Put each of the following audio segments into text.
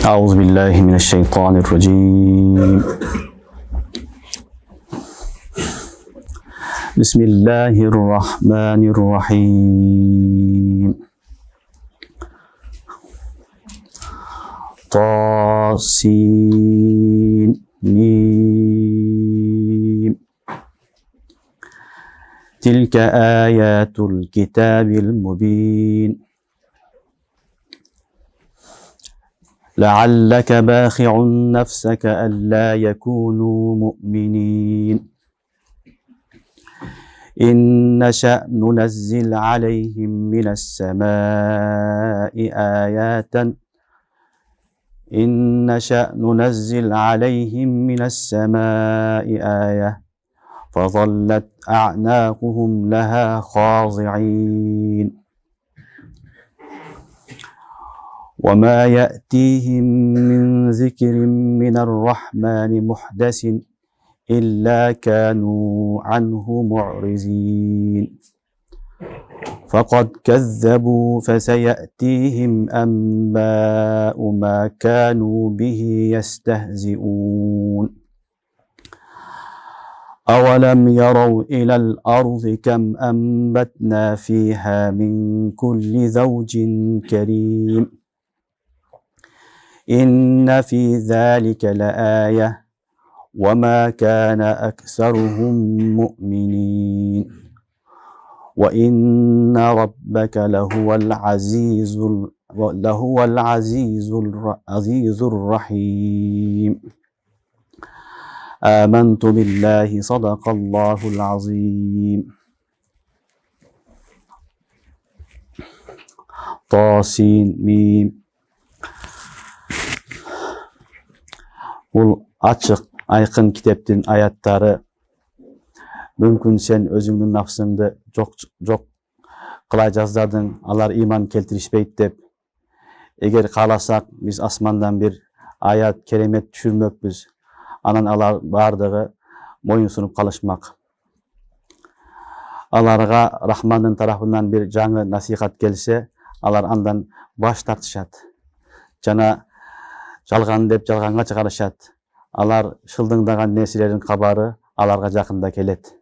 أعوذ بالله من الشيطان الرجيم. بسم الله الرحمن الرحيم. طاسين ميم. تلك آيات الكتاب المبين. لعلك باخع نفسك ألا يكونوا مؤمنين. إن نشأ ننزل عليهم من السماء آيات آية فظلت أعناقهم لها خاضعين. وما يأتيهم من ذكر من الرحمن محدث إلا كانوا عنه معرضين. فقد كذبوا فسيأتيهم أنباء ما كانوا به يستهزئون. أولم يروا إلى الأرض كم أنبتنا فيها من كل زوج كريم. إن في ذلك لآية وما كان أكثرهم مؤمنين. وإن ربك لهو العزيز الرحيم. آمنت بالله صدق الله العظيم. طاسين ميم. Бұл açık, айқын китептин аяттары. Мүмкін сен өзіңнің нафсыңды жоқ қылай жаздадың, алар иман келтиришпейт деп. Егер қаласақ, біз асмандан бір аят, керемет түшүрмөкпүз. Анан алар бардығы мойынсунуп қалышмақ. Аларға Рахмандың тарафынан бір жаңы насихат келсе, алар андан баш тартышат. Жана жалған деп жалғанға чыгарышат. Алар шылдыңдаған нерселердин кабары аларга жакында келет.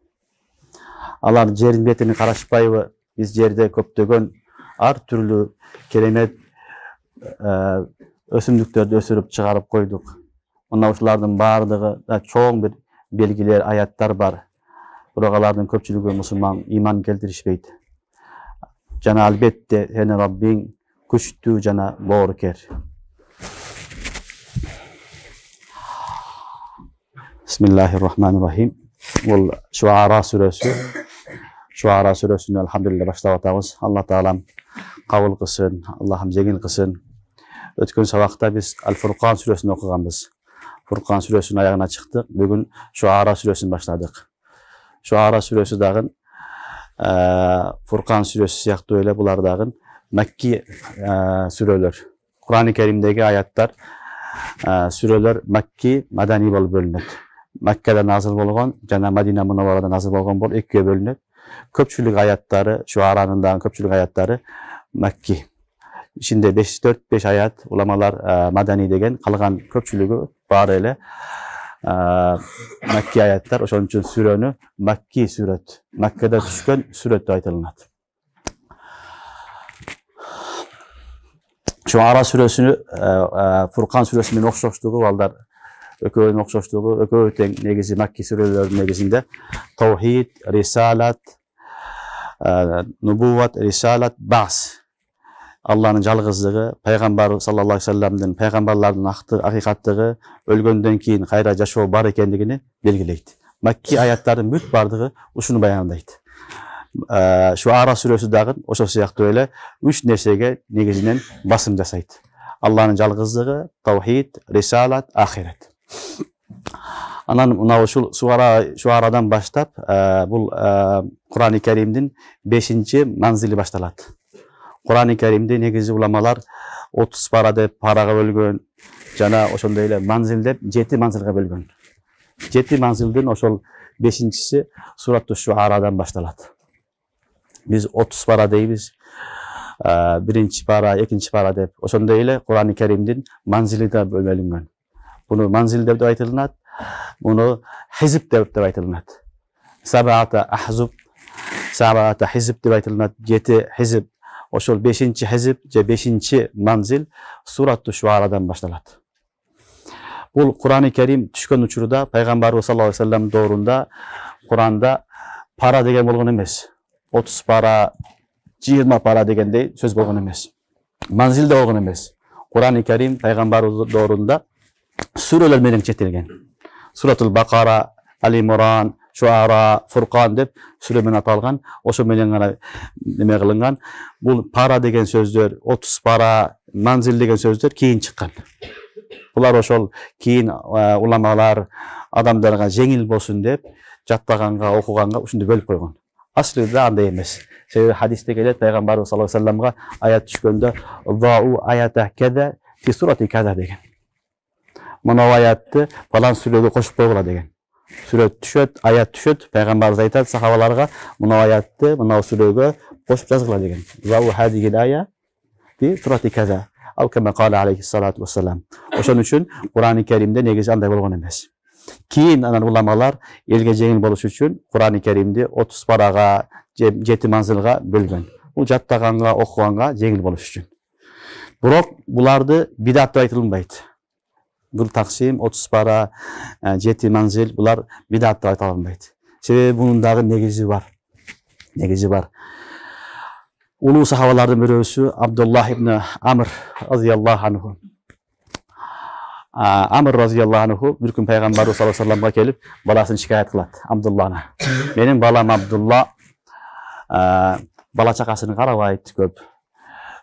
Алар жердин бетине карашпайбы? Биз жерде көптөгөн ар түрлүү керемет өсүмдүктөрдү өсүрүп чыгарып койдук. Мына ушулардын баардыгы да чоң бир белгилер, аяттар бар. Бирок алардын көпчүлүгү мусулман иман келтиришпейт. Жана албетте сенин Раббиң күчтүү жана боорукер. Bismillahirrahmanirrahim. Бұл Шуара сүрөсү. Шуара сүрөсүнү алхамдулилlah баштап атабыз. Алла таалам кабыл кылсын, Аллахым жеңил кылсын. Өткөн сабакта биз Аль-Фуркан сүрөсүн окуганбыз. Фуркан сүрөсүнүн аягына чыктык. Бүгүн Шуара сүрөсүн баштадык. Шуара сүрөсү дагы Фуркан сүрөсү сыяктуу эле булар дагы Макки сүрөлөр. Кур'ан-ы Керимдеги аяттар, сүрөлөр Макки, Madani болуп бөлүнөт. Маккада назыл болгон жана Мадина Мунавварада назыл болгон болуп экиге бөлүнөт. Көпчүлүк аяттары, Шуаранын дагы көпчүлүк аяттары Макки. Ичинде 4-5 аят уламалар Madani деген, калган көпчүлүгү баары эле Макки аяттар. Ошон үчүн сүрөнү Макки сүрөт, Маккада түшкөн сүрөт деп айтылат. Шуара сүрөсүнү Фуркан сүрөсү менен окшоштугу балдар. Ökövünün okşoşluğu, ököv teң негизи Макки сүрөлөрүнүн негизинде Тавхид, Рисалат, Нубувват, Рисалат, Бас. Алланын жалгыздыгы, пайгамбар саллаллаху алейхи вассаламдын пайгамбарлардын акыйкаттыгы, өлгөндөн кийин кайра жашоо бар экендигини белгилейт. Макки аяттардын бүт бардыгы ушуну баяндайт. Шуара сүрөсү дагы ошол сыяктуу эле 3 нерсеге негизинен басым жасайт. Алланын жалгыздыгы, Тавхид, Рисалат, Ахирет. Анан мына ушул Шуарадан баштап бул Кур'ан-ы Керимдин 5-чи манзили башталат. Кур'ан-ы Керимди негизи уламалар 30 пара деп парага бөлгөн, жана ошондой эле манзил деп 7 манзилга бөлгөн. 7 манзилдин ошол 5-чиси Суратту Шуарадан башталат. Biz 30 para deybiz. birinchi para, ekinchi para deb. Ошондой эле Кур'ан-ы Каримдин манзили да бөлүнгөн. Буну манзил деп айтылат, буну хизип деп айтылат. Сабата ахзуб, сабата хизип деп айтылат, 7 хизип. Ошол 5-чи хизип же 5-чи манзил Сурат Шуарадан башталат. Бул Кур'ан-ы Карим түшкөн учурда пайгамбарыбыз саллаллаху алейхи ва саллям доорунда Кур'анда пара деген болгон эмес. 30 пара, 20 пара дегендей сөз болгон эмес. Манзил да болгон эмес. Кур'ан-ы Карим пайгамбарыбыз доорунда сүрөлөр менен чектелген. Суратул Бакара, Али-Имран, Шуара, Фуркан деп сүрө менен аталган. Ошо менен гана неме кылынган. Бул пара деген сөздөр, 30 пара, манзил деген сөздөр кийин чыккан. Булар ошол кийин уламалар адамдарга жеңил болсун деп жаттаганга, окуганга ушунду бөлүп койгон. Аслында андай эмес. Себеби хадисте келет, пайгамбарыбыз саллаллаху алейхи ва салламга аят түшкөндө "Зау аята када фи сурати када" деген. Мына аятты фалан сүрөгө кошуп койгула деген. Сүрө түшөт, аят түшөт, пайгамбарыбыз айтат сахабаларга, мына аятты мына сүрөгө кошуп жазгыла деген. "Зау хадиги ая фи сурати када" ал кама кала алейхиссалату вассалам. Ошон үчүн Кур'ан-ы Каримде негизи андай болгон эмес. Кийин анан уламалар элге жеңил болуш үчүн Кур'ан-ы Каримди 30 парага, 7 манзилга бөлгөн. Бул жаттаганга, окуганга жеңил болуш үчүн. Бирок буларды бидат деп айтылбайт. Бул таксим 30 пара, 7 манзил булар бидат деп айтылбайт. Себеби бунун дагы негизи бар. Негизи бар. Улуу сахабалардын бирөөсү Абдуллах ибн Амр разияллаху анху. Амр разияллаху анху бир күн пайгамбарыбыз саллаллаху алейхи ва салламга келип, баласын шикаят кылат. Абдулланы. Менин балам Абдулла бала чакасын карабайт көп.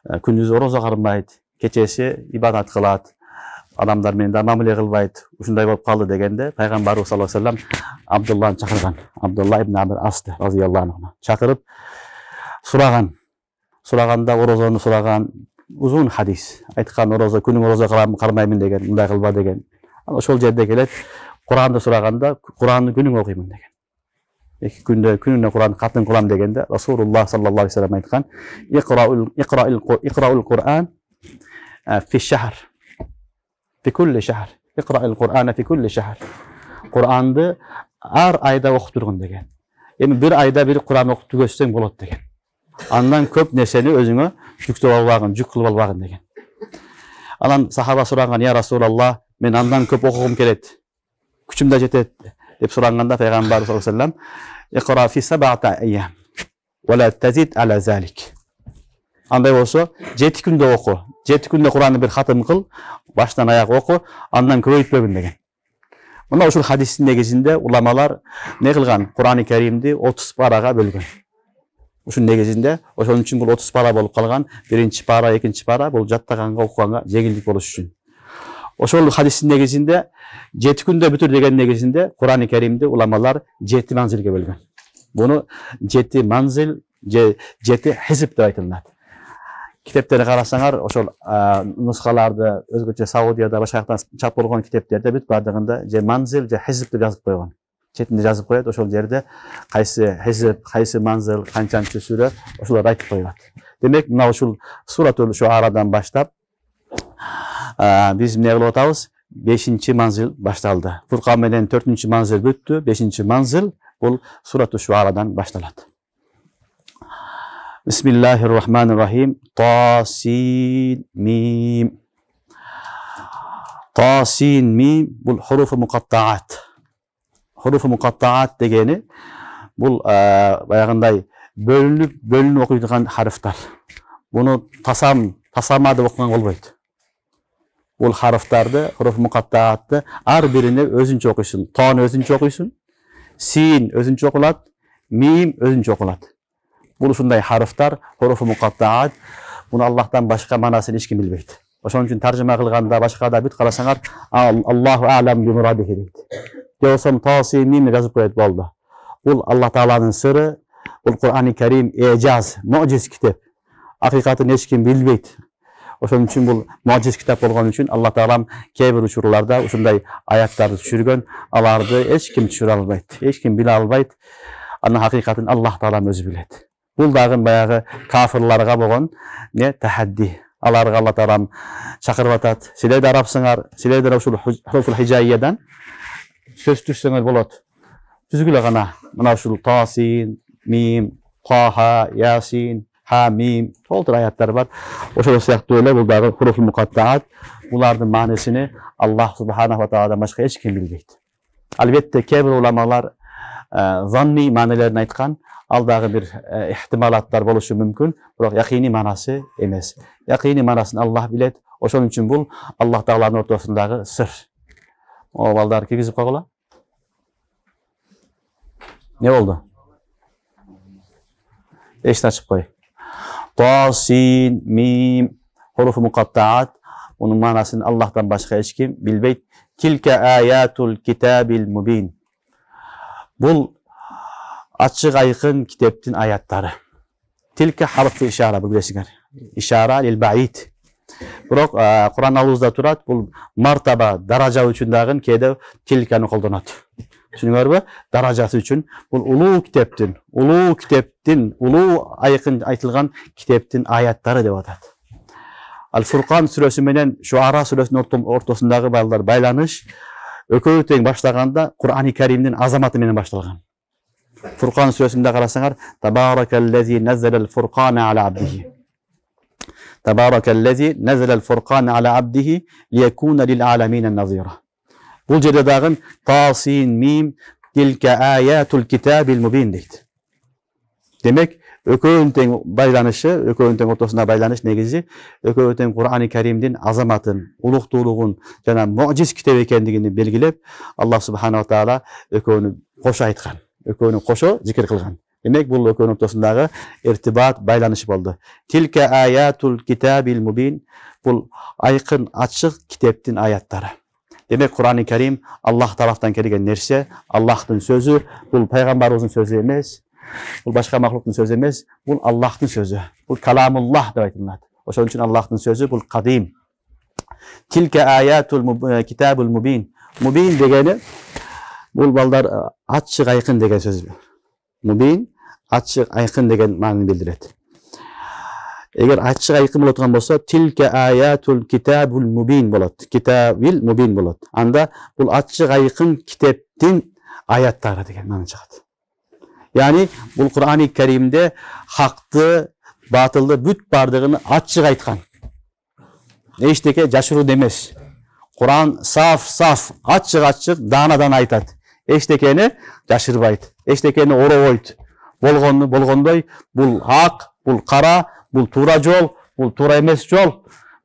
Күндүз орозо кармайт, кечеси ибадат кылат. Адамдар менен да мамиле кылбайт. Ушундай болуп калды дегенде пайгамбарыбыз саллаллаху алейхи ва саллям Абдулланы чакырган. Абдулла ибн Амр асты разияллаху анху. Чакырып сураган. Сураганда орозону сураган, uzun hadis. Aytkan oroza, күнүң орозо кармаймын деген, мындай кылба деген. Ошол жерде келет, Куранды сураганда, Куранды күнүң окуймун деген. Эки күндө күнүнө Куран катын кылам дегенде, Расулуллах саллаллаху алейхи ва саллям айткан, "Иqra'ul Qur'an fi shahr, fi kulli shahr. Iqra'ul Qur'ana fi kulli shahr." Куранды ар айда окуп тургун деген. Эми бир айда бир Куран окуп түгөссөң болот деген. Андан көп нерсени өзүңө жүктөп албагын, жүк кылып албагын деген. Анан сахаба сураган, "Я Расулаллах, мен андан көп окугум келет. Күчүм да жетет" деп сураганда пайгамбар саллаллаху алейхи ва саллям, "Иqra fi sab'ati ayyam wa la tazid ala zalik." Андай болсо, 7 күндө оку. 7 күндө Куранды бир хатым кыл, баштан аяк оку, андан көбөйтпөгүн деген. Мына ушул хадистин негизинде уламалар не кылган? Кур'ан-ы Каримди 30 парага бөлгөн. Ушун негизинде, ошон үчүн бул 30 пара болуп калган. Биринчи пара, экинчи пара бул жаттаганга, окуганга жеңилдик болуш үчүн. Ошол хадистин негизинде 7 күндө бүтүр деген негизинде Кур'ан-ы Каримди уламалар 7 манзилге бөлгөн. Буну 7 манзил же 7 хизип деп айтылат. Китептерди карасаңар, ошол нускаларды өзгөчө Саудияда башка жактан чап болгон китептерде бүт бардыгында же манзил же хизип деп жазып койгон. Четинде жазып коет, ошол жерде кайсы хизип, кайсы манзил, канчанчы сүрө, ошолорду айтып коюлат. Демек, мына ушул Суратул Шуарадан баштап биз эмне кылып атабыз? 5-чи манзил башталды. Фуркан менен 4-чү манзил бүттү, 5-чи манзил бул Суратул Шуарадан башталат. Бисмиллахир-рахманир-рахим. Тасин мим. Тасин мим бул хуруфу муқаттаат. Хуруфу муқаттаат дегени бул баягындай бөлүнүп окуйдуган харфтар. Буну тасама деп окуган болбойт. Бул харфтарды, хуруфу муқаттаатты ар бирине өзүнчө окуйсуң. Таны өзүнчө окуйсуң, син өзүнчө окулат, мим өзүнчө окулат. Бул ушундай харфтар, хуруфу муқаттаат. Буну Аллахтан башка манасын эч ким билбейт. Ошон үчүн таржыма кылганда башкада бүт карасаңар, Аллаху а'лам би мурадихи дейт. Болсом тасин мим жазып коет болду. Бул Аллах Тааланын сыры, бул Кур'ан-ы Карим эжаз, мужиз китеп. Акыйкатын эч ким билбейт. Ошон үчүн бул мужиз китап болгон үчүн Аллах Таалам кээ бир учурларда ушундай аяттарды түшүргөн, аларды эч ким түшүрө албайт, эч ким биле албайт. Анын акыйкатын Аллах Таалам өзү билет. Бул дагы баягы кафырларга болгон не тахадди. Аларга Алла Таалам чакырып атат. Силер да арабсыңар, силер да ушул хуруфул хижайядан сөз түшсөңөр болот. Түзгүлө гана мына ушул тасин, мим, таха, ясин, хамим толтур аяттар бар. Ошол сыяктуу эле бул дагы хуруфул мукаттаат. Булардын маанисини Аллах субханаху ва тааладан башка эч ким билбейт. Албетте кээ бир уламалар занни маанилерин айткан. Ал дагы бир ихтималаттар болушу мүмкүн, бирок якыйний маанасы эмес. Якыйний маанасын Аллах билет. Ошон үчүн бул Аллах Тааланын ортосундагы сыр. О балдар киргизип койгула. Не болду? Эшти ачып кой. Тасин, мим, хуруфу мукаттаат. Унун маанасын Аллахтан башка эч ким билбейт. Тилка аятул китабил мубин. Бул ачык айкын китептин аяттары. Тилка харфу ишара, билесиңер. Ишара лил баид. Бирок Куран алуузда турат, бул мартаба, даража үчүн дагы кээде тилканы колдонот. Түшүнүңөрбү? Даражасы үчүн бул улуу китептин, улуу айкын айтылган китептин аяттары деп атат. Ал-Фуркан сүрөсү менен Шуара сүрөсүнүн ортосундагы балдар байланыш экөө тең баштаганда Кур'ани Каримдин азаматы менен башталган. Фуркан сүрөсүндө карасаңар, Табаракаллази наззалал фуркана ала абдихи. Табаракаллази наззалал фуркана ала абдихи лиякуна лил аламина назира. Бул жерде дагы тасин, мим, тилка аятул китабил мубин дейт. Демек, экөөнүн тең байланышы, экөөнүн тең ортосунда байланыш негизи экөө тең Кур'ани Каримдин азаматын, улуктуулугун жана муъжиз китеп экендигини белгилеп, Аллах субханаху ва таала экөөнү кошо айткан. Экөөнү кошо зикир кылган. Демек, бул экөөнүн ортосундагы иртибат, байланыш болду. Тилка аятул китабил мубин, бул айкын, ачык китептин аяттары. Демек, Кур'ани Карим Аллах тарафтан келген нерсе, Аллахтын сөзү, бул пайгамбарыбыздын сөзү эмес. Бул башка махлуктун сөзү эмес, бул Аллахтын сөзү. Бул каламуллах деп айтылат. Ошон үчүн Аллахтын сөзү бул кадим. Тилка аятул китабул мубин. Мубин дегени бул балдар ачык айкын деген сөз. Мубин ачык айкын деген маанини билдирет. Эгер ачык айкын боло турган болсо, тилка аятул китабул мубин болот. Китабил мубин болот. Анда бул ачык айкын китептин аяттары деген маани чыгат. Yani bu Kur'an-ı Kerim'de haktı, batıldı, büt bardığını açık aytkan. Eşteke caşırı demez. Kur'an saf, açık, danadan aytat. Eştekeni caşırbayt. Eştekeni oro oyt. Bolgondoy, bul hak, bul kara, bul tura jol, bul tura emes jol,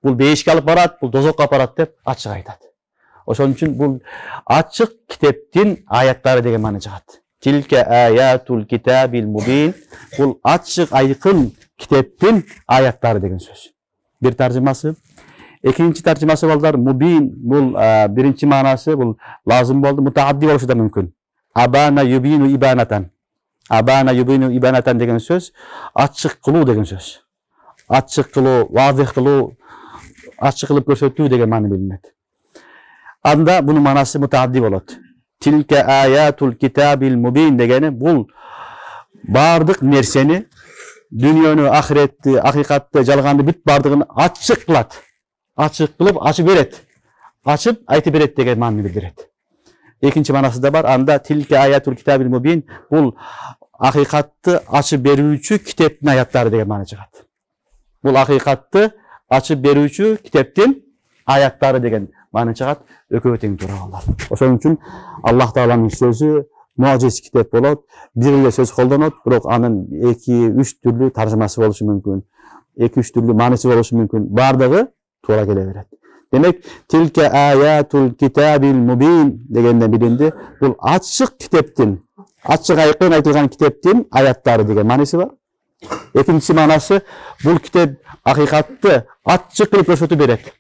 bul beyişke alıp barat, bul dozokka barat dep açık aytat. Oşon üçün bul açık kiteptin ayatları degen maana çıgat. Tilke ayatul kitabil mubin. Bul açık ayıkın kiteptin ayatları degen söz. Bir tarjıması. İkinci tarjıması balдар mubin. Bul birinci manası bul lazım boldu. Mutaaddi boluşu da mümkün. Abana yubinu ibanatan. Abana yubinu ibanatan degen söz açık kılуу degen söz. Açık kılуу, vazih kılуу, açık kılıp gösterүү degen maana bilinет. Anda bunun manası mutaaddi bolot. Tilke ayatul kitabil mubin degeni bul bardık nerseni, dünyonu, ahiretni, hakikatni, jalganды бүт бардыгын açık kılat. Açık kılıp açıp beret. Açıp aytıp beret degen maanini bildiret. İkinci manası da var. Anda tilke ayatul kitabil mubin bul hakikatni açıp berүүчү kiteptin ayatları degen maana çıgat. Bul hakikatni açıp berүүчү kiteptin ayatları degen maana çıgat. Ökö teң туура балдар. Ошон үчүн Аллах Тааланын сөзү муажиз китеп болот. Бир эле сөз колдонот, бирок анын 2-3 түрлүү таржымасы болушу мүмкүн. 2-3 түрлүү мааниси болушу мүмкүн. Бардыгы туура келе берет. Демек, tilke ayatul kitabil mubin дегенден билинди. Бул ачык китептин, ачык айкын айтылган китептин аяттары деген мааниси бар. Экинчи маанасы бул китеп hakikatты ачык кылып көрсөтүп берет.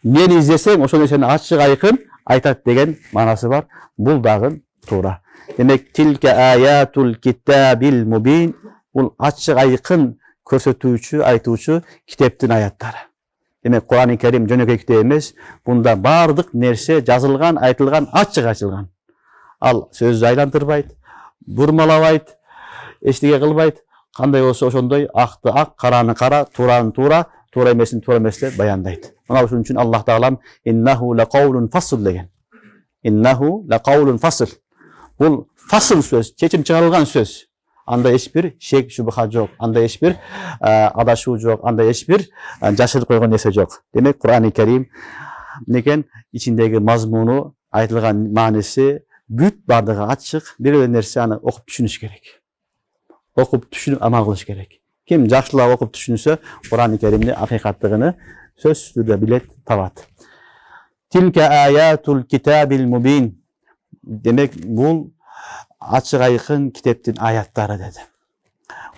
Neni izleseng o neni açık ayıkın aytat degen manası var. Bul dağın tuğra. Demek tilke ayatul kitabil mubin bul açık ayıkın körsötүүчү, aytүүчү kiteptin ayatları. Demek Kur'an-ı Kerim jönökөй kitep emes. Bunda bardık nerse жазылган, айтылган, açık açılgan. Al sözdü aylantırbayt, burmalabayt, eştege kılbayt. кандай болсо ошондой акты ак, караны кара, туураны туура, туура эмесин туура эмес деп баяндайт. Мына ушун үчүн Аллах таалам иннаху лакаулун фасл деген. Иннаху лакаулун фасл. Бул фасл сөз, чечим чыгарылган сөз. Анда эчбир шек шубха жок, анда эчбир адашуу жок, анда эчбир жашырып койгон нерсе жок. Демек Кур'ан-ы Керим некен ичиндеги мазмуну, айтылган мааниси бүт бардыгы ачык. Бир нерсе аны окуп түшүнүш керек. Окуп түшүнүп амал кылыш керек. Ким жакшылап окуп түшүнсө, Кур'ан-ы Керимди акыйкаттыгын сөзсүз түрдө билет, табат. Тилка аятул китабил мубин. Демек бул ачык айкын китептин аяттары деди.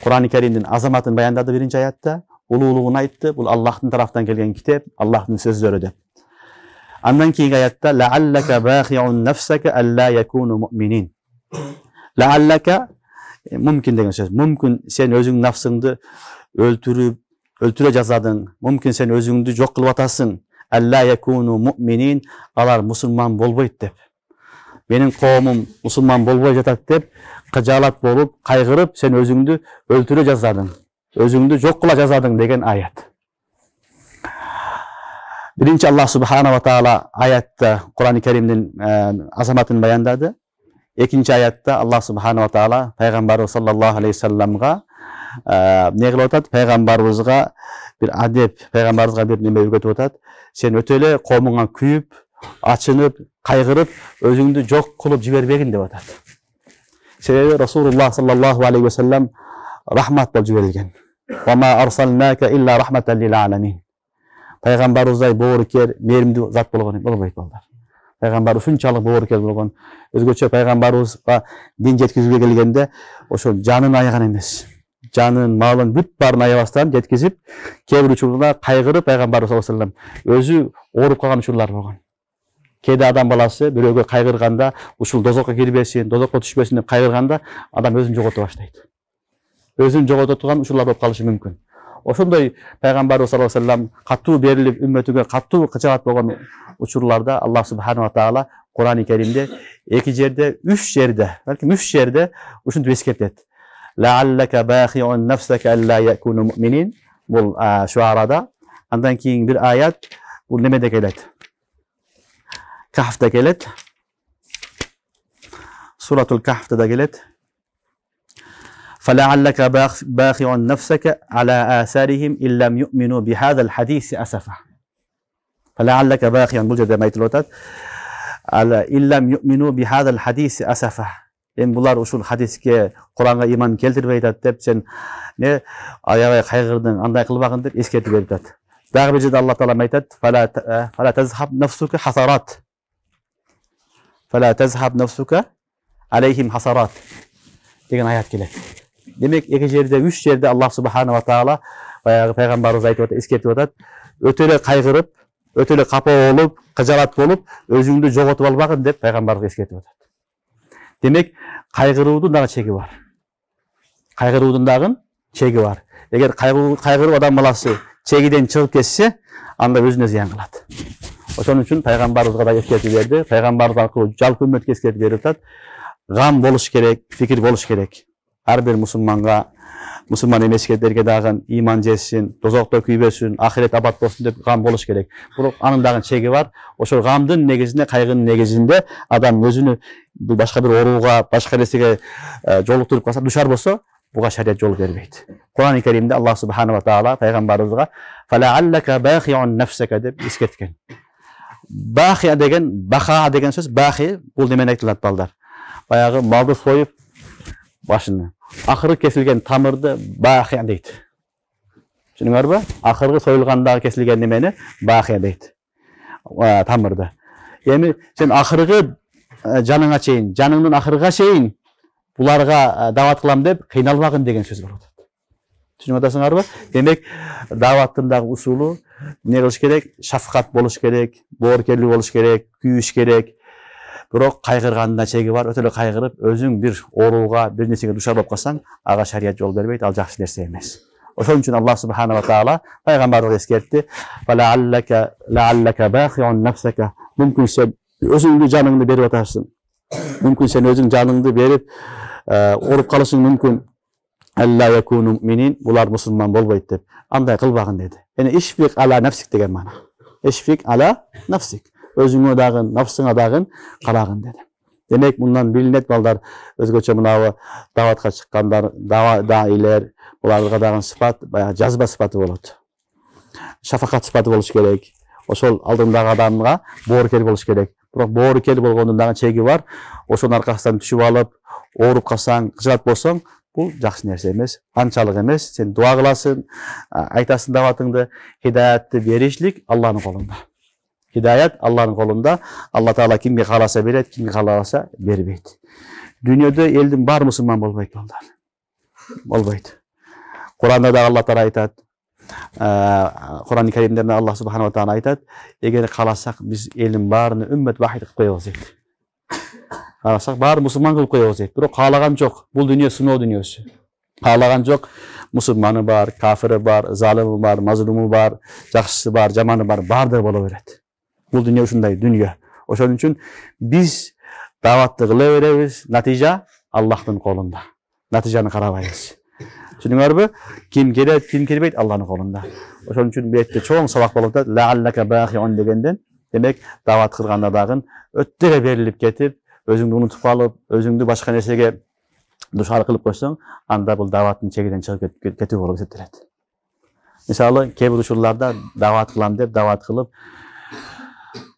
Кур'ан-ы Керимдин азаматын баяндады биринчи аятта, улуулугун айтты. Бул Аллахтын тарафтан келген китеп, Аллахтын сөздөрү деп. Андан кийинки аятта лааллака бахиун нафсака алла якуну муъминин. Лааллака мүмкүн деген сөз. Мүмкүн сен өзүң нафсыңды өлтүрө жазадың. Мүмкүн сен өзүңдү жок кылып атасың. Алла якуну муъминин, алар мусулман болбойт деп. Менин коомум мусулман болбой жатат деп кыжаалат болуп, кайгырып, сен өзүңдү өлтүрө жазадың. Өзүңдү жок кыла жазадың деген аят. Биринчи Аллах субхана ва таала аятта Кур'ан-ы Керимдин азаматын баяндады. Экинчи аятта Аллах субхана ва таала пайгамбарыбыз саллаллаху алейхи вассаламга не кылып атат? Пайгамбарыбызга бир адеп, пайгамбарыбызга бир неме үйрөтүп атат. Сен өтө эле коомуңа күйүп, ачынып, кайгырып, өзүңдү жок кылып жибербегин деп атат. Себеби Расулуллах саллаллаху алейхи вассалам рахмат болуп жиберилген. Ва ма арсалнака илля рахматан лил аламин. Пайгамбарыбыздай боорукер, мээримдүү зат болгон болбойт балдар. Пайгамбар ушунчалык боорукер болгон. Өзгөчө пайгамбарыбызга дин жеткизүүгө келгенде ошо жанын аяган эмес. Жанын, малын бүт баарын аябастан жеткизип, кээ бир учурда кайгырып пайгамбарыбыз саллаллаху алейхи вассалам өзү ооруп калган учурлар болгон. Кээде адам баласы бирөөгө кайгырганда, ушул дозокко кирбесин, дозокко түшпөсүн деп кайгырганда, адам өзүн жогото баштайт. Өзүн жогото турган учурлар болуп калышы мүмкүн. Ошондой пайгамбарыбыз саллаллаху алейхи вассалам катуу берилип, үммөтүгө катуу кычаат болгон учурларда Аллах субхана ва таала Кур'ан-ы Керимде эки жерде, үч жерде, балким үч жерде ушинтип эскертет. Лааллака бахиун нафсака алла якуну муъминин. Бул Шуарада. Андан кийин бир аят бул немеде келет? Кахфта келет. Суратул Кахфта да келет. فلعلك باخع نفسك على آثارهم إن لم يؤمنوا بهذا الحديث أسفا. فلعلك باخع بول жерде айтылып атат. إن لم يؤمنوا بهذا الحديث أسفا. Эми булар ушул хадиске, Куранга иман келтирбей атат деп сен не аябай кайгырдың, андай кылбагын деп эскертип берип атат. Дагы бир жерде Аллах таала айтат: "Фала тазхаб нафсука хасарат." Фала тазхаб нафсука алейхим хасарат деген аят келет. Демек эки жерде, үч жерде Аллах субхана ва таала баягы пайгамбарыбыз айтып атат, эскертип атат. Өтө эле кайгырып, өтө эле капа болуп, кыжаалат болуп, өзүңдү жоготуп албагын деп пайгамбарыбыз эскертип атат. Демек кайгыруудун дагы чеги бар. Кайгыруудун дагы чеги бар. Эгер кайгырып адам баласы чегиден чыгып кетсе, анда өзүнө зыян кылат. Ошон үчүн пайгамбарыбызга да эскертип берди. Пайгамбарыбыз аркылуу жалпы үммөткө эскертип берип атат. Гам болуш керек, фикир болуш керек. Ар бир мусулманга, мусулман эмескелерге дагы иман жетсин, дозокто күйбөсүн, ахирет абад болсун деп гам болуш керек. Бирок анын дагы чеги бар. Ошол гамдын негизинде, кайгынын негизинде адам өзүнү башка бир орууга, башка нерсеге жолуктуруп калса, душар болсо, буга шарият жол бербейт. Кур'ан-ы Керимде Аллах субхана ва таала пайгамбарыбызга "Фалааллака бахиун нафсака" деп эскерткен. Бахия деген, баха деген сөз, бахи бул немен айтылат балдар? Баягы малды союп башыны, акыры кесилген тамырды бахия дейт. Түшүнүңөрбү? Акыргы союлгандагы кесилген немени бахия дейт. Тамырды. Эми сен акыргы жаныңа чейин, жаныңдын акырга чейин буларга дават кылам деп кыйналбагын деген сөз болот. Түшүнүп атасыңарбы? Демек, даваттын дагы усулу не кылыш керек? Шафкат болуш керек, боорукерлүү болуш керек, күйүш керек. Бирок кайгыргандын чеги бар. Өтө эле кайгырып, өзүң бир орууга, бир нерсеге душар болуп калсаң, ага шарият жол бербейт, ал жакшы нерсе эмес. Ошон үчүн Аллах субхана ва таала пайгамбарыбызга эскертти: "Лааллака бахиун нафсака." Мүмкүн сен өзүңдү жаныңды берип атасың. Мүмкүн сен өзүң жаныңды берип ооруп калышың мүмкүн. Alla yakunu mu'minin, bular musulman bolboyt dep. Anday kılbagın dedi. Yani işfik ala nafsik degen mana. İşfik ala nafsik. Özüňe dagın, nafsyňa dagın kalagın dedi. Demek bundan bilinet ballar özgöçe mınağı davatga çıkkanlar, dailer, bularga dagın sıfat, bayağı jazba sıfatı bolot. Şafakat sıfatı boluş gerek. Oşol aldığındağı adamga boorukeli boluş gerek. Biroq boorukeli bolgondun dagı çegi var. Oşonun arkasından düşüp alıp, orup kalsaň, kıjat bolsaň, bu jakşı nerse emes, ançalyk emes. Sen dua kılasın, aytasın davatыңды, hidayatты berişlik Allah'ın kolunda. Hidayet Allah'ın kolunda. Allah Teala kimge kalasa beret, kimge kalasa berbeyt. Dünyada eldin bar musulman bolbayt balдар. Bolbayt. Kur'an'da da Allah Teala aytat. Kur'an-ı Kerim'de Allah Subhanahu wa Ta'ala aytat. Eğer kalasak biz eldin barını ümmet vahid kılıp koyabız deydi. Kalasak bar musulman kılıp koyabız deydi. Biroq kalagan jok. Bul dünya sınoo dünyası. Kalagan jok. Musulmanı bar, kafiri bar, zalimi bar, mazlumu bar, jakşısı bar, jamanı bar, bardır bola beret. Bu dünya uşunday dünya. Oşon üçün biz davatты kıla berебiz, natija Allah'ın kolunda. Natijany karabayız. Düşünüňärbi? Kim gelet, kim kelbeyt Allah'ın kolunda. Oşon üçün bu ýerde çoğun sabak bolup da la'allaka baqi'un degenden, demek davat kılganda dagın öttere berilip ketip, özüňdi unutup alıp, özüňdi başka nersege duşar kılıp koysaň, anda bu dawatyň çegiden çıkıp ketip bolup esepdiler. Misaly, kebir uçurlarda davat kılam dep davat kılıp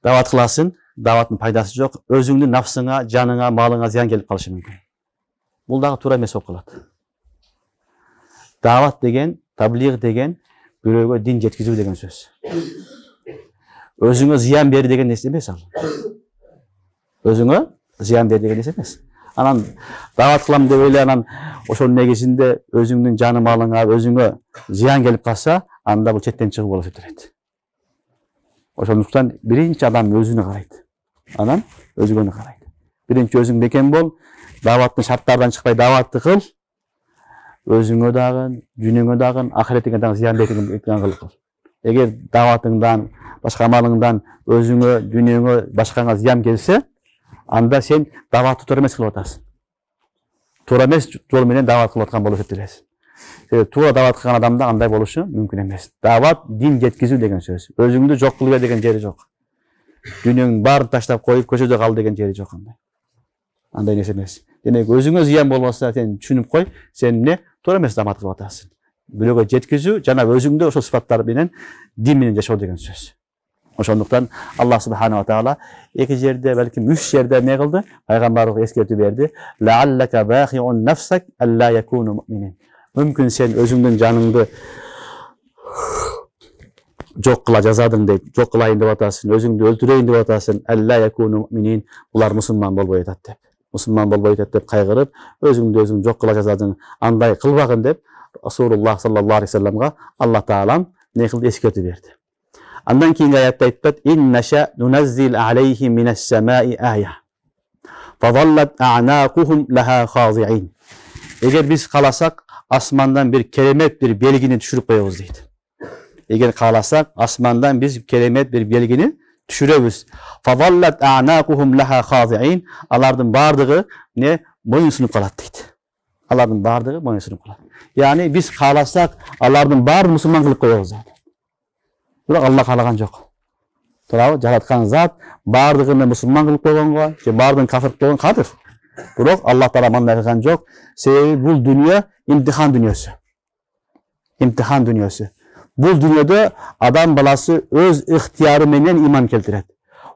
davat kılasın, davatın paydası jok. Özüňdü nafsyňa, janyňa, malyňa ziyan gelip kalyşy mümkin. Bul dagı tura emes bolup kalat. Davat degen, tabligh degen, biröwge din жеткизүү degen söz. Özüňe ziyan ber degen nerse emes al. Özüňe ziyan ber degen nerse emes. Anan davat kılam dep öyle anan oşonun negesinde özüňdün jany malyňa, özüňe ziyan gelip kalsa, anda bu çetten çıkıp bolup etdiret. Oşonluktan birinci adam özüne karaydı. Adam özüne karaydı. Birinci özün beken bol, davatın şartlardan çıkpay davatты kıl, özüne dagın, dününe dagın, ahiretine dagın ziyan beken kıl. Eger davatыңdan, başka malыңdan, özüne, dününe, başkaňa ziyan gelse, anda sen davatты toora emes kılıp atasın. Toora emes jol menen davat kılıp atkan bolup etdiresin. Tuğa davat kılgan adamda anday boluşu mümkün emes. Davat din жеткизүү degen söz. Özüňdü jok kılıp ber degen jeri jok. Dünýäň bарын taşlap koyup köşede kal degen jeri jok anday. Anday nerse emes. Demek özüňe ziyan bolmasa sen düşünüp koy, sen ne toora emes davat kılıp atasın. Biröwge жеткизүү jana özüňde oşo sıfatlar menen din menen yaşоо degen söz. Oşonduktan Allah Subhanahu wa Ta'ala iki jerde belki 3 jerde ne kıldı? Peygamberlik eskertip berdi. La'allaka baqi'un nafsak alla yakunu mu'minin. Mümkün sen özüňdün janyňdy jok kıla jazadyň deyip, jok kılaýyn dep atasyn, özüňdi öldüreýin dep atasyn, alla yakunu mu'minin, bular musulman bolboýat dep. Musulman bolboýat dep kaýgyryp, özüňdi özüň jok kıla jazadyň, anday kılbagyn dep Rasulullah sallallahu aleyhi ve sellem'ga Allah Ta'ala ne kıldı eskertip berdi. Andan keyingi ayatda aytpat, "İnneşe nunazzil aleyhim mines semai aya. Fadallat a'naquhum laha khazi'in." Eger biz kalasak asmandan bir kelimet, bir belgini düşürüp koyabız deydi. Eger kalasak asmandan biz kelimet, bir belgini düşürübüz. Fadallat a'naquhum laha khazi'in. Alardın bardygy ne boyunsunup kalat deydi. Alardın bardygy boyunsunup kalat. Yani biz kalasak alardın bar musulman kılıp koyabız deydi. Biroq Allah kalagan jok. To'g'ri, jaratgan zat bardygyny musulman kılıp koygonga, je bardygyn kafir kılıp koygon kadir. Biroq Allah Taala manday kılgan jok. Sebebi bul dünya imtihan dünyası. İmtihan dünyası. Bul dünyada adam balası öz ihtiyarı menen iman keltiret.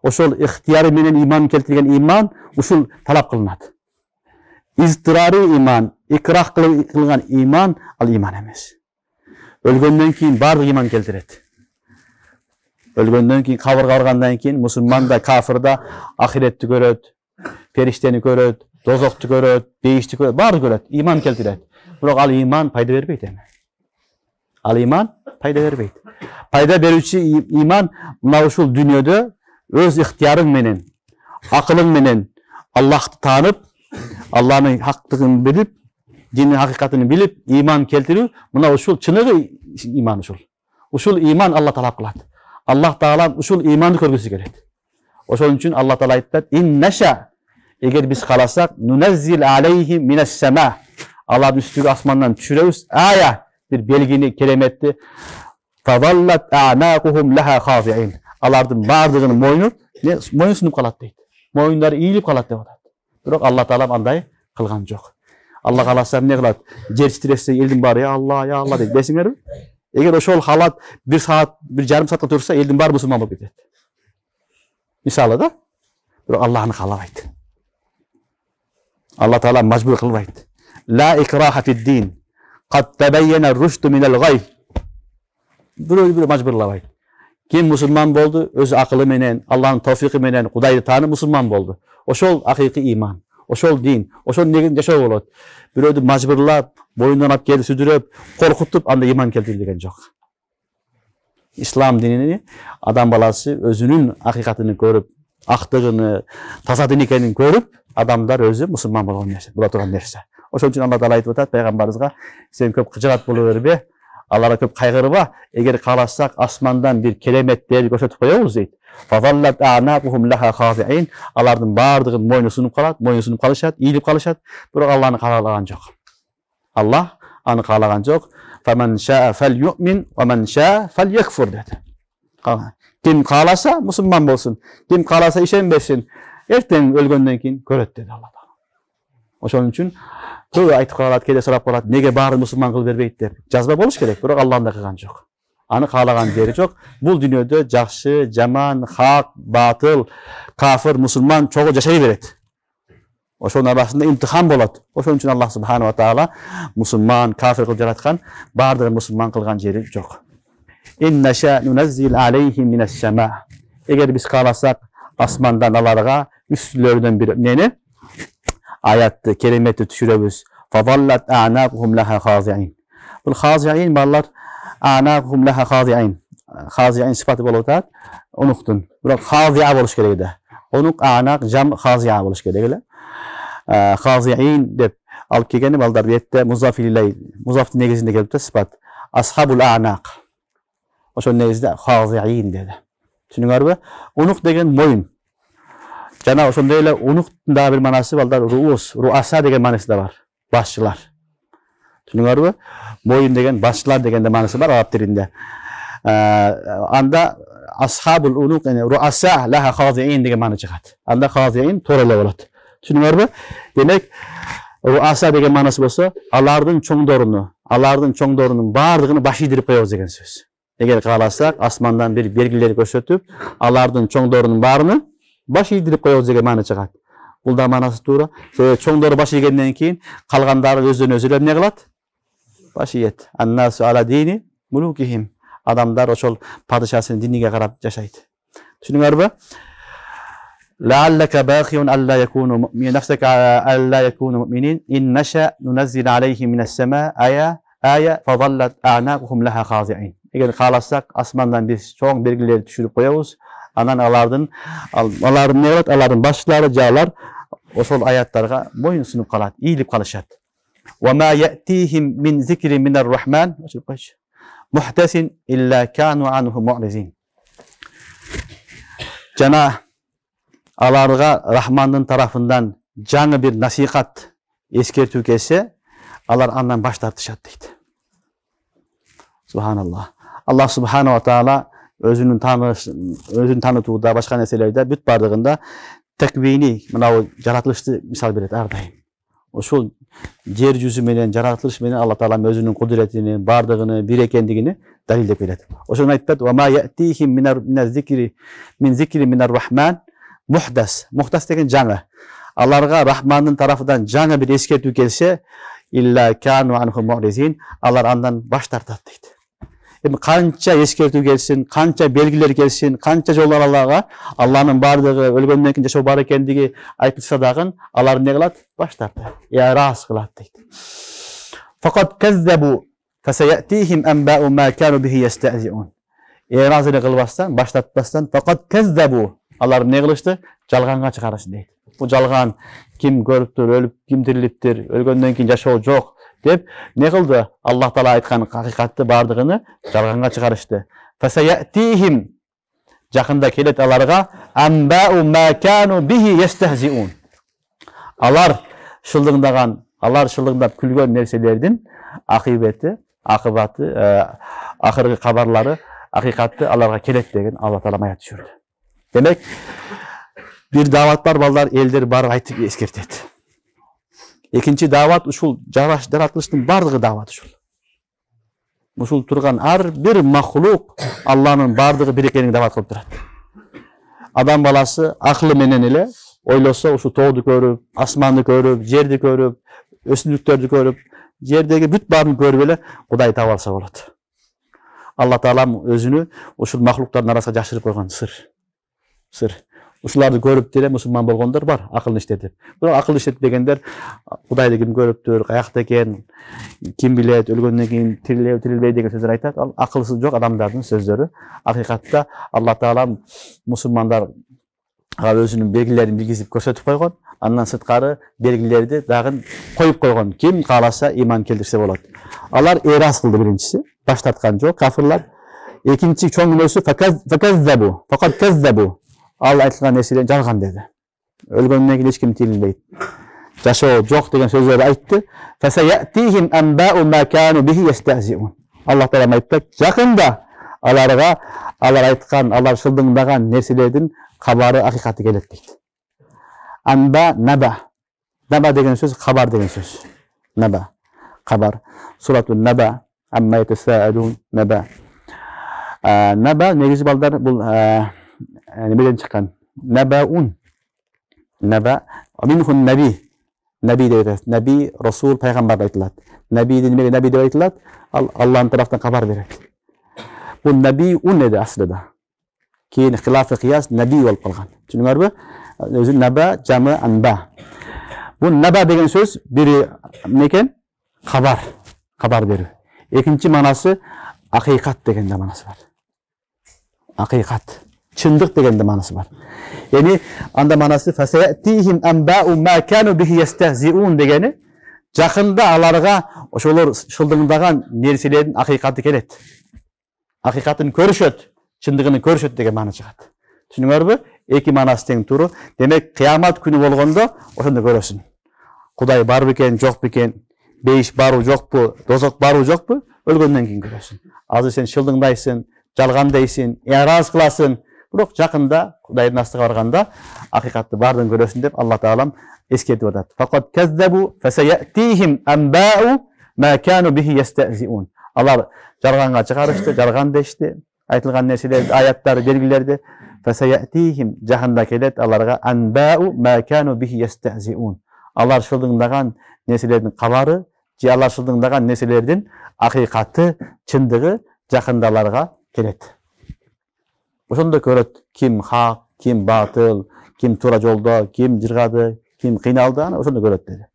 Oşol ihtiyarı menen iman keltirgen iman uşul talap kılınat. İztirari iman, ikrah kılgan iman al iman emes. Ölgönden keyin bardyk iman keltiret. Ölgönden keyin kabırga bargandan keyin musulman da kafir da ahiretni göröt, perişteni göröt, dozoktu göröt, değişti göröt, bardyk göröt, iman keltiret. Biroq al iman payda berбейт emi. Al iman payda berбейт. Payda berүүчү iman mına uşul dünyada öz ihtiyaryň menen, akylyň menen Allah'ты tanıp, Allah'ın haklygyny bilip, dinin hakikatyny bilip iman keltirүү mına uşul çыныgy iman uşul. Uşul iman Allah talap kılat. Allah Taala uşul imandy körgüsü gelet. Oşon üçin Allah Taala ayttat: "İnneşa" eger biz kalasak nunazzil aleyhim mines sema. Алардын үстүгө асмандан түшүрөбүз. Ая bir belgini, keremetti. Fadallat a'naquhum laha khadi'in. Алардын бардыгынын мойну сунуп калат дейт. Мойундары ийилип калат деп атат. Бирок Алла Таала андай кылган жок. Алла кааласа эмне кылат? Жер титиресе элдин баары я Алла дейт. Билесиңерби? Эгер ошол халат 1 саат, 1,5 саатка турса, элдин баары мусулман болуп кетет. Мисалы да. Бирок Алла аны каалабайт. Алла Таала мажбур кылбайт. La ikraha fid-din. Qad tabayyana ar-rushdu min al-ghayy. Бирөө мажбурлабайт. Ким мусулман болду, өз акылы менен, Аллахтын товфиқи менен Кудайды таанып мусулман болду. Ошол акыйкый иман, ошол дин, ошол негизинде жашоо болот. Бирөөдү мажбурлап, боюндан алып келип сүдүрөп, коркутуп, анда иман келтирилген жок. Ислам динини адам баласы өзүнүн акыйкатын көрүп, актыгын, таза дин экенин көрүп, адамдар өзү мусулман болгон нерсе, була турган нерсе. Ошон үчүн Алла Таала айтып атат пайгамбарыбызга, сен көп кыжыгат боло бербе, аларга көп кайгырба, эгер кааласак асмандан бир кереметтерди көрсөтүп коебуз дейт. Fadallat a'naquhum laha khadi'in. Алардын бардыгын мойну сунуп калышат, ийилип калышат, бирок Алланы каалаган жок. Аллах аны каалаган жок. Faman sha'a falyu'min wa man sha'a falyakfur dedi. Kim kaalasa musulman bolsun, kim kaalasa ишенбесин, эртең өлгөндөн кийин көрөт dedi Алла Таала. Ошон үчүн көп айтып калат, кээде сурап калат, неге баарын мусулман кылып бербейт деп. Жазба болуш керек, бирок Алла андай кылган жок. Аны каалаган жери жок. Бул дүйнөдө жакшы, жаман, хак, батыл, кафир, мусулман чогуу жашай берет. Ошонун арасында имтихан болот. Ошон үчүн Аллах субханала таала мусулман, кафир кылып жараткан, баардыгын мусулман кылган жери жок. Инна ша нуназзил алейхим минас сама. Эгер биз кааласак, асмандан аларга үстүлөрүнөн бир нени аятты, кереметти түшүрөбүз. Fadallat a'naquhum laha khadi'in. Бул khadi'in балдар a'naquhum laha khadi'in. Khadi'in сыпаты болуп атат. Унуктун. Бирок khadi'a болуш керек эди. Унук a'naq jam khadi'a болуш керек эле. Khadi'in деп алып келгени балдар бетте музаф илей, музафтын негизинде келип сыпат. Ashabul a'naq. Ошон негизде khadi'in деди. Түшүнүңөрбү? Унук деген моюн. Жана ошондой эле унуктун дагы бир манасы балдар руаса деген манасы да бар. Башчылар. Түшүнүңөрбү? Моюн деген башчылар деген да манасы бар араб тилинде. Анда асхабул унук, руаса лаха khadi'in деген мана чыгат. Анда khadi'in туура эле болот. Түшүнүңөрбү? Демек, руаса деген манасы болсо, алардын чоңдорунун бардыгын баш ийдирип коебуз деген сөз. Эгер кааласак, асмандан бир белгилер көрсөтүп, алардын чоңдорунун баарыны баш ийдирип коебуз деген мана чыгат. Бул да манасы туура. Чоңдору баш ийгенден кийин калгандары өздөрүнө өзү эмне кылат? Баш ийет. Аннасу ала дини мулукихим. Адамдар ошол падышасынын диниге карап жашайт. Түшүнүңөрбү? La'allaka bakhiyun alla yakunu mu'minin nafsaka alla yakunu mu'minin in nasha nunazzil alayhim minas sama aya fadallat a'naquhum laha khadi'in. Эгер кааласак, асмандан биз чоң белгилерди түшүрүп коебуз. Анан алардын башчылары жаалар ошол аяттарга моюн сунуп калат, ийилип калышат. Wa ma ya'tihim min zikrin minar rahman muhtasin illa kanu anhu mu'rizin. Жана аларга Рахмандын тарафынан жаңы бир насихат, эскертүү келсе, алар андан баш тартышат дейт. Субханаллах. Аллах субханала таала өзүнүн таанытууда, башка нерселерде бүт бардыгында таквини, мынау жаратылышты мисал берет ар дайым. Ошол жер жүзү менен, жаратылыш менен Алла Таала өзүнүн кудуретини, бардыгыны, бир экендигини далилдеп берет. Ошону айтат: "Ва ма я'тихим min zikri minar rahman muhdas." Muhdas деген жаңы. Аларга Рахмандын тарафынан жаңы бир эскертүү келсе, илля кану анху му'ризин, алар андан баш тартат дейт. Эми канча эскертүү келсин, канча белгилер келсин, канча жолдор Алланын бардыгы өлгөндөн кийин жашоо бар экендиги айтылса дагы, алар эмне кылат? Баш тартат. Рас кылат дейт. Faqat kazzabu fasayatihim anba'u ma kanu bihi yasta'zi'un. Разы кылбастан, баш тартпастан faqat kazzabu. Алар эмне кылышты? Жалганга чыгарышты дейт. Бул жалган ким көрүптүр, өлүп, ким тирилиптир, өлгөндөн кийин жашоо жок деп не кылды? Аллах Таала айткан акыйкатты бардыгыны жалганга чыгарышты. Fasayatihim жакында келет аларга anba'u ma kanu bihi yastahzi'un. Алар шылдыңдаган Алар шылыңдап күлгөн нерселердин акыбаты, акыркы кабарлары, акыйкаты аларга келет деген Алла Таала аят түшүрдү. Демек, бир дават бар, балдар, элдер барып айтып эскертет. Экинчи дават ушул жаратылыштын бардыгы дават ушул. Ушул турган ар бир махлук Алланын бардыгы бир экенин дават кылып турат. Адам баласы акылы менен эле ойлосо, ушу тооду көрүп, асманды көрүп, жерди көрүп, өсүмдүктөрдү көрүп, жердеги бүт баарын көрүп эле Кудай таап алса болот. Алла Таалам өзүнү ушул махлуктардын арасына жашырып койгон сыр. Ушуларды көрүп деле мусулман болгондор бар, акылын иштетип. Бирок акыл иштетип дегендер Кудайды ким көрүптүр, каякта экен, ким билет, өлгөндөн кийин тирилеби, тирилбей деген сөздөр айтат. Ал акылсыз жок адамдардын сөздөрү. Акыйкатта Алла Таалам мусулмандарга өзүнүн белгилерин билгизип көрсөтүп койгон. Андан сырткары белгилерди дагы коюп койгон. Ким кааласа иман келтирсе болот. Алар эрас кылды биринчиси, баш тарткан жок кафырлар. Экинчи чоң күнөөсү факат каззабу. Ал айтылган нерселерди жалган деди. Өлгөндөн кийин эч ким тирилбейт. Жашоо жок деген сөздөрдү айтты. Фасаятихим анбау ма кану бихи ястазиун. Алла Таала айтты, жакында аларга алар айткан, алар шылдыңдаган нерселердин кабары, акыйкаты келет дейт. Анба, наба. Наба деген сөз кабар деген сөз. Наба, кабар. Суратун наба, амма ятасаалун, наба. Наба негизи балдар бул немеден чыккан? Набаун. Наба, минхун наби. Наби деп айтат. Наби, расул, пайгамбар айтылат. Набиди немеге наби деп айтылат? Ал Алланын тарафтан кабар берет. Бул наби ун эди аслыда. Кийин хилафы кыяс наби болуп калган. Түшүнүңөрбү? Өзү наба, жамы анба. Бул наба деген сөз бири некен? Кабар. Кабар берүү. Экинчи манасы акыйкат деген да манасы бар. Акыйкат. Чындык деген да манасы бар. Яни анда манасы фасаятихим анбау ма кану бихи ястахзиун дегени жакында аларга ошолор шылдыңдаган нерселердин акыйкаты келет. Акыйкатын көрүшөт, чындыгын көрүшөт деген маана чыгат. Түшүнүңөрбү? Эки манасы тең туру. Демек, кыямат күнү болгондо ошондо көрөсүн. Кудай бар бекен, жок бекен, бейиш барбы, жокпу, дозок барбы, жокпу, өлгөндөн кийин көрөсүн. Азыр сен шылдыңдайсың, жалган дейсиң, эраз кыласың. Бирок жакында Кудайдын астыга барганда акыйкатты бардын көрөсүн деп Алла Таалам эскертип атат. Факат каззабу фасаятихим анбау ма кану бихи ястазиун. Алар жалганга чыгарышты, жалган дешти. Айтылган нерселерди, аяттарды, белгилерди фасаятихим жакында келет аларга анбау ма кану бихи ястазиун. Алар шылдыңдаган нерселердин кабары, же алар шылдыңдаган нерселердин акыйкаты, чындыгы жакында аларга келет. Ошондо көрөт ким хак, ким батыл, ким туура жолдо, ким жыргады, ким кыйналды, аны ошондо көрөт деди.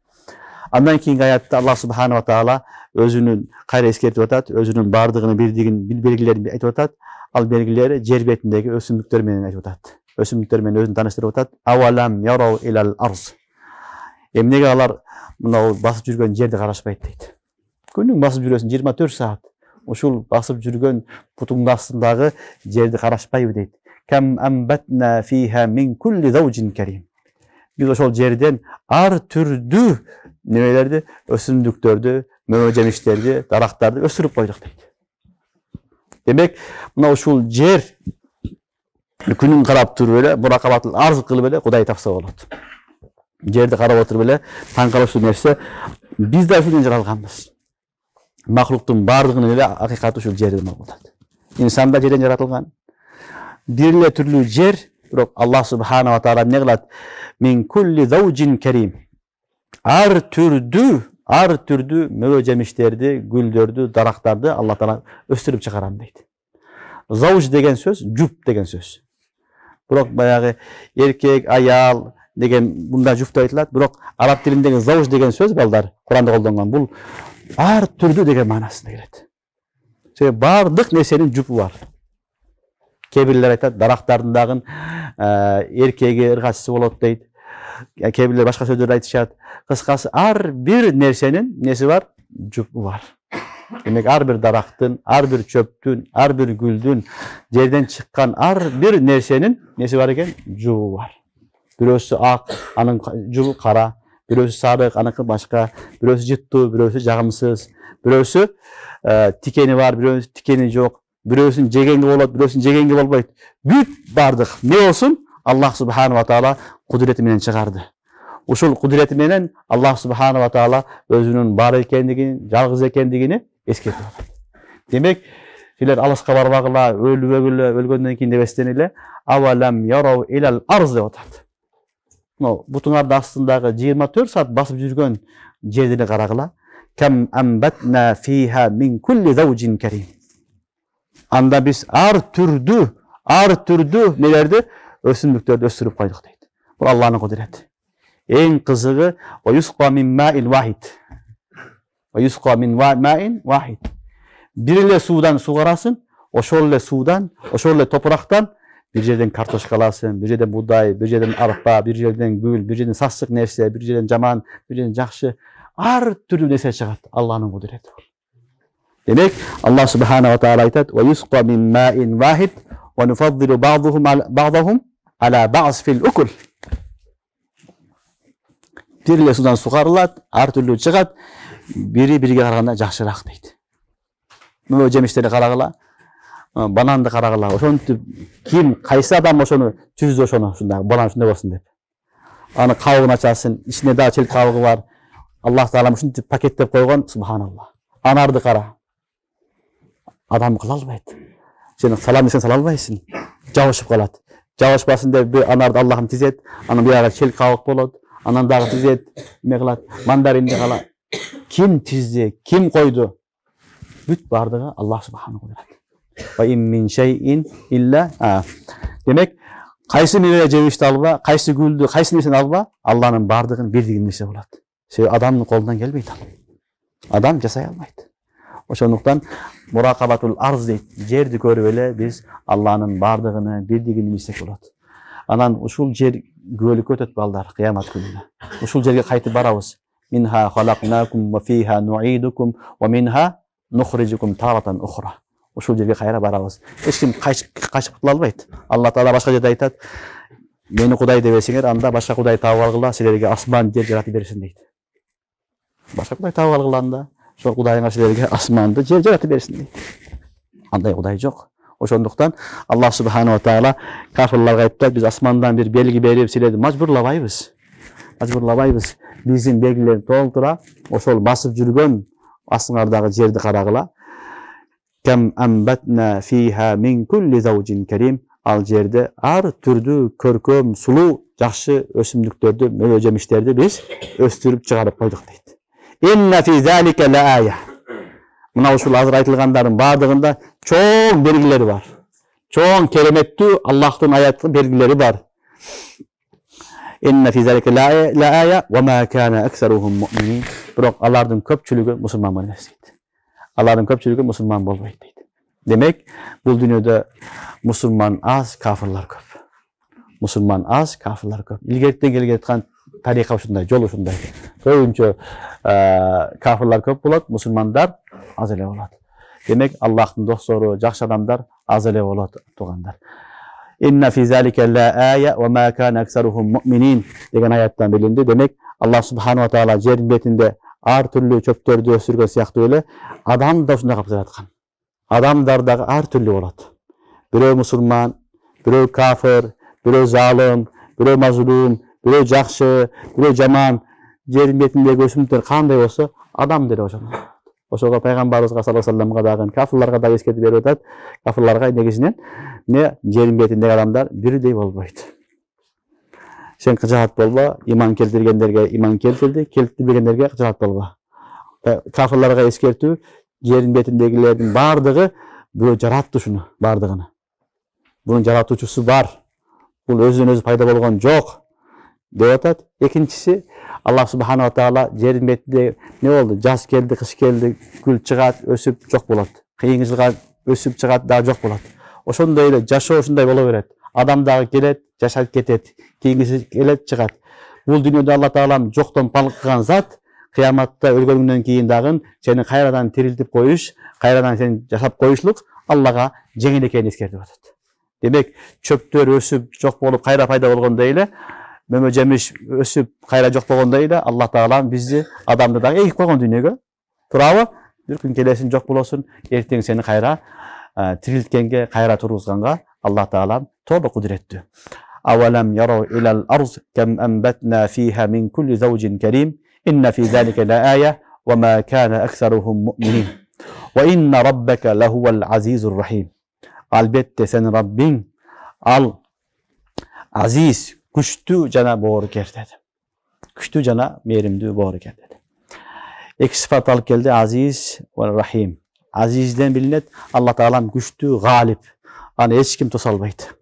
Андан кийинки аятта Аллах субханала таала өзүнүн кайра эскертип атат, өзүнүн бардыгын, бирдигин, белгилерин айтып атат. Ал белгилери жер бетиндеги өсүмдүктөр менен айтып атат. Өсүмдүктөр менен өзүн таныштырып атат. Авалам ярау илал арз. Эмнеге алар мына басып жүргөн жерди карашпайт дейт. Күнүң басып жүрөсүң 24 саат. Ушул басып жүргөн бутуңдун астындагы жерди карашпайбы дейт. Кам амбатна фиха мин кулли заужин карим. Биз ошол жерден ар түрдүү немелерди, өсүмдүктөрдү, мөмө жемиштерди, дарактарды өсүрүп койдук дейт. Демек, мына ушул жер күнүн карап туруп эле, муракабатын арз кылып эле Кудай тапса болот. Жерди карап отуруп эле таң калыштуу нерсе, биз да ушунден жаралганбыз. Махлуктун бардыгынын эле акыйкаты ушул жерден болот. Инсан да жерден жаратылган. Бир эле түрлүү жер, бирок Аллах субханала таала эмне кылат? Мин кулли заужин карим. Ар түрдүү мөбө жемиштерди, гүлдөрдү, дарактарды Алла таала өстүрүп чыгарам дейт. Зауж деген сөз, жуп деген сөз. Бирок баягы эркек, аял деген мында жуп деп айтылат, бирок араб тилиндеги зауж деген сөз балдар Куранда колдонгон. Бул ар түрдүү деген маанасына келет. Себеби бардык нерсенин жупу бар. Кээ бирлер айтат, дарактардын дагы эркеги, ыргачысы болот дейт. Кээ бирлер башка сөздөрдү айтышат. Кыскасы, ар бир нерсенин неси бар? Жупу бар. Демек, ар бир дарактын, ар бир чөптүн, ар бир гүлдүн, жерден чыккан ар бир нерсенин неси бар экен? Жубу бар. Бирөөсү ак, анын жубу кара, Бирөөсү сарык, аныкы башка, бирөөсү жыттуу, бирөөсү жагымсыз, бирөөсү тикени бар, бирөөсү тикени жок, бирөөсүн жегенге болот, бирөөсүн жегенге болбойт. Бүт бардык не болсун, Аллах субханала таала кудурети менен чыгарды. Ушул кудурети менен Аллах субханала таала өзүнүн бар экендигин, жалгыз экендигини эскертип атат. Демек, силер алыска барбагыла, өлбөгүлө, өлгөндөн кийин дебестен эле авалам ярау илал арз деп атат. Бутуңардын астындагы 24 саат басып жүргөн жерди карагыла. Кам амбатна фиха мин кулли заужин карим. Анда биз ар түрдүү нелерди, өсүмдүктөрдү өстүрүп койдук дейт. Бул Аллахтын кудурети. Эң кызыгы оюсқа мин маин вахид. Оюсқа мин маин вахид. Бир эле суудан сугарасың, ошол эле суудан, ошол эле топурактан бир жерден картошка аласың, бир жерден будай, бир жерден арпа, бир жерден гүл, бир жерден сасык нерсе, бир жерден жаман, бир жерден жакшы, ар түрдүү нерсе чыгат. Аллахтын кудурети. Демек, Аллах субханала таала айтат: "Оюсқа мин маин вахид ва нуфаддилу бa'дахум ала бa'з фил укул." Бир эле суудан сугарылат, ар түрлүү чыгат, бири бириге караганда жакшыраак дейт. Мына жемиштерди карагыла, бананды карагыла, ошентип ким, кайсы адам ошону түздү, ошону ушундай банан ушундай болсун деп. Аны кабыгын ачасың, ичинде дагы челек кабыгы бар. Аллах таала ушинтип пакеттеп койгон, субханаллах. Анарды кара. Адам кыла албайт. Сен салам десең сала албайсың. Жабышып калат. Жабышпасын деп анарды Аллахым тизет, анан бuyагы челек кабык болот. Анан дагы тизет, эме кылат, мандаринди кала. Ким тизди, ким койду? Бүт бардыгы Аллах субханаху ва таала. Ва ин мин шайин илля. Демек, кайсы мейве жебишти алба, кайсы гүлдү, кайсы нерсени алба, Аллахнын бардыгын бирдигин нерсе болот. Себеби адамдын колунан келбейт ал. Адам жасай албайт. Ошондуктан муракабатул арз дейт. Жерди көрүп эле биз Аллахнын бардыгыны бирдигин билсек болот. Анан ушул жер күбөлүккө өтөт балдар кыямат күнүнө. Ушул жерге кайтып барабыз. Минха халакнакум ва фиха нуидукум ва минха нухриджукум таратан ухра. Ушул жерге кайра барабыз. Эч ким качып кутула албайт. Алла таала башка жерде айтат: "Мени Кудай дебесиңер, анда башка Кудай таап алгыла, силерге асман жер жаратып берсин" дейт. Башка Кудай таап алгыла анда, ошол Кудайыңар силерге асманды жер жаратып берсин дейт. Андай Кудай жок. Ошондуктан Аллах субханаху ва таала кафирларга айтат: "Биз асмандан бир белги берип, силерди мажбурлабайбыз. Мажбурлабайбыз. Биздин белгилерди толтура, ошол басып жүргөн астыңардагы жерди карагыла. Кам амбатна фиха мин кулли заужин карим." Ал жерде ар түрдүү көркөм, сулуу, жакшы өсүмдүктөрдү, мейве жемиштерди биз өстүрүп чыгарып койдук дейт. Инна фи залика ла ая. Мына ушул азыр айтылгандардын бардыгында чоң белгилери бар. Чоң кереметтүү Аллахтын аяттык белгилери бар. Инна фи залика ла ая ва ма кана аксарухум муъминин. Бирок алардын көпчүлүгү мусулман эмес дейт. Алардын көпчүлүгү мусулман болбойт дейт. Демек, бул дүйнөдө мусулман аз, кафирлар көп. Мусулман аз, кафирлар көп. Илгертен келе жаткан тарика ушундай, жол ушундай. Көбүнчө кафирлар көп болот, мусулмандар аз эле болот. Демек, Аллахтын достору, жакшы адамдар аз эле болот, туугандар. Инна фи залика ла ая ва ма кана аксарухум муъминин деген аяттан билинди. Демек, Аллах субханаху ва таала жердин бетинде ар түрлүү чөптөрдү өсүргөн сыяктуу эле адам да ушундай кылып жараткан. Адамдар дагы ар түрлүү болот. Бирөө мусулман, бирөө кафир, бирөө залым, бирөө мазлум, бирөө жакшы, бирөө жаман. Жердин бетиндеги өсүмдүктөр кандай болсо, адам деле ошондой. Ошого пайгамбарыбызга саллаллаху алейхи ва салламга дагы кафирларга дагы эскертип берип атат. Кафирларга негизинен жердин бетиндеги адамдар бирдей болбойт. Сен кыжаат болбо, иман келтиргендерге иман келтирди, келтирбегендерге кыжаат болбо. Кафирларга эскертүү: жердин бетиндегилердин бардыгы бирөө жаратты ушуну бардыгын. Бунун жаратуучусу бар. Бул өзүнөн өзү пайда болгон жок деп атат. Экинчиси, Аллах субханаху ва таала жердин бетинде не болду? Жаз келди, кыш келди, гүл чыгат, өсүп жок болот. Кыйын жылга өсүп чыгат, дагы жок болот. Ошондой эле жашоо ушундай боло берет. Адам дагы келет, жашап кетет, кийинкиси келет, чыгат. Бул дүйнөдө Алла таалам жоктон бар кылган зат. Кыяматта өлгөндөн кийин дагы сени кайрадан тирилтип коюш, кайрадан сени жашап коюшлук Аллага жеңил экенин эскертип атат. Демек, чөптөр өсүп жок болуп кайра пайда болгондой эле мөмө жемиш өсүп кайра жок болгондой эле Алла Таала бизди адамды дагы эгип койгон дүйнөгө. Туурабы? Бир күн келесиң жок болосуң, эртең сени кайра тирилткенге, кайра тургузганга Алла Таала тобо кудуреттүү. Авалам ярау илал арз кам амбатна фиха мин кулли заужин карим инна фи залика лаая ва ма кана аксаруhum mu'minin ва инна раббака лахуал азизур рахим. Албетте сенин Раббиң ал азиз, күчтүү жана боорукер деди. Күчтүү жана мээримдүү боорукер деди. Эки сыфат алып келди, азиз ва рахим. Азизден билинет Алла Таалам күчтүү, галип. Аны эч ким тоса албайт.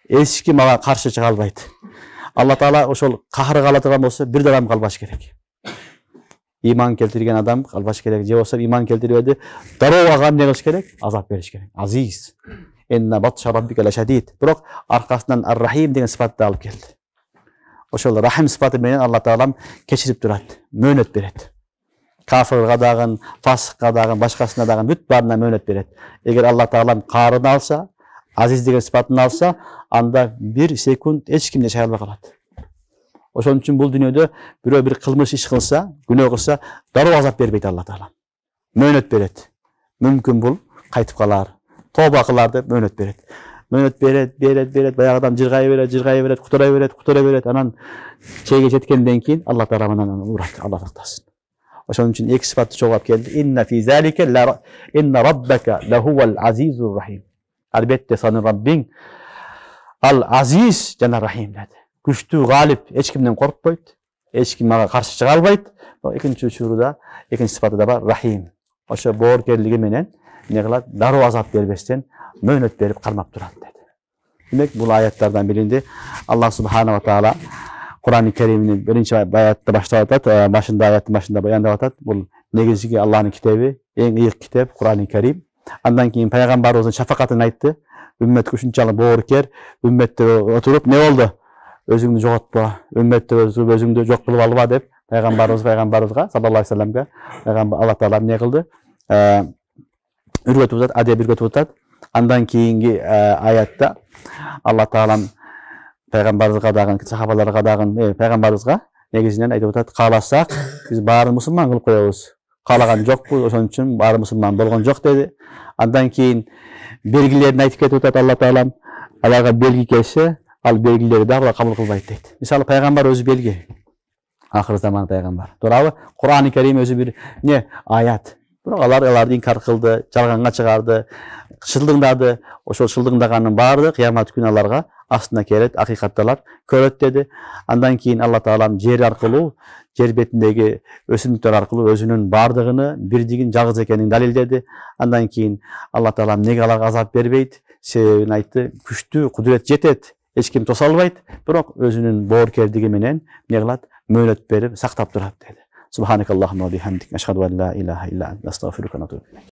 Эч ким ага каршы чыга албайт. Алла Таала ошол кахырга ала турган болсо бир адам калбаш керек. Иман келтирген адам калбаш керек. Же болсо иман келтирбеди, дароо ага эмне кылыш керек? Азап бериш керек. Азиз. Инна батша раббика лашадид. Бирок аркасынан ар-рахим деген сыфатты алып келди. Ошол рахим сыфаты менен Алла Таалам кечирип турат, мөөнөт берет. Кафырга дагы, фасыкка дагы, башкасына дагы бүт баарына мөөнөт берет. Эгер Алла Таалам каарын алса, азиз деген сыфатын алса, анда бир секунд эч ким жашай албай калат. Ошон үчүн бул дүйнөдө бирөө бир кылмыш иш кылса, күнөө кылса, дароо азап бербейт Алла Таала. Мөөнөт берет. Мүмкүн бул кайтып калар, тоба кылар деп мөөнөт берет. Мөөнөт берет, баягы адам жыргай берет, кутура берет, анан чейге жеткенден кийин Алла Таала анан урат, Алла сактасын. Ошон үчүн эки сыфатты чогулап келди. Инна фи залика инна раббака лахуал азизур рахим. Албетте сенин Раббиң ал азиз жана рахим деди. Күчтүү, галип, эч кимден коркпойт, эч ким ага каршы чыга албайт. Экинчи учурда, экинчи сыфаты да бар, рахим. Ошо боорукерлиги менен эмне кылат? Дароо азап бербестен мөөнөт берип кармап турат деди. Демек, бул аяттардан билинди. Алла субханаху ва таала Кур'ан-ы Керим'nin birinci ayette başında ayetin başında bayandап атат. Бұл негізгі Алланың китеби, ең ийик китеп Кур'ан-ы Керим. Андан кейін пайғамбарыбыздың шафақатын айтты. Үмметке ушунчалык боорукер, үмметте отуруп не болду? Өзүңдү жоготпа, үмметте өзүңдү жок кылып алба деп пайгамбарыбызга саллаллаху алейхи вассаламга Алла Таала эмне кылды? Үргөтүп атат, адеп үргөтүп атат. Андан кийинки аятта Алла Таалам пайгамбарыбызга дагы, сахабаларга дагы, пайгамбарыбызга негизинен айтып атат, кааласак биз баарын мусулман кылып коебуз. Каалаган жокпуз, ошон үчүн баары мусулман болгон жок деди. Андан кийин белгилерин айтып кетип атат Алла Таалам. Аларга белги келсе, ал белгилерди дагы кабыл кылбайт дейт. Мисалы пайгамбар өзү белги. Акыр заман пайгамбар. Туурабы? Кур'ан-ы Керим өзү бир не аят. Бирок аларды инкар кылды, жалганга чыгарды, шылдыңдады. Ошол шылдыңдаганын баары кыямат күнү аларга астына келет, акыйкатталат, көрөт деди. Андан кийин Алла Таалам жер аркылуу, жер бетиндеги өсүмдүктөр аркылуу өзүнүн бардыгыны, бирдигин, жалгыз экенин далилдеди. Андан кийин Алла Таалам неге аларга азап бербейт? Себебин айтты, күчтүү, кудурет жетет. Эч ким тоса албайт, бирок өзүнүн боорукердиги менен эмне кылат? Мөөнөт берип сактап турат деди. Субханакаллахумма ва бихамдик, ашхаду ан ла илаха илля анта, астагфирука ва атубу илейк.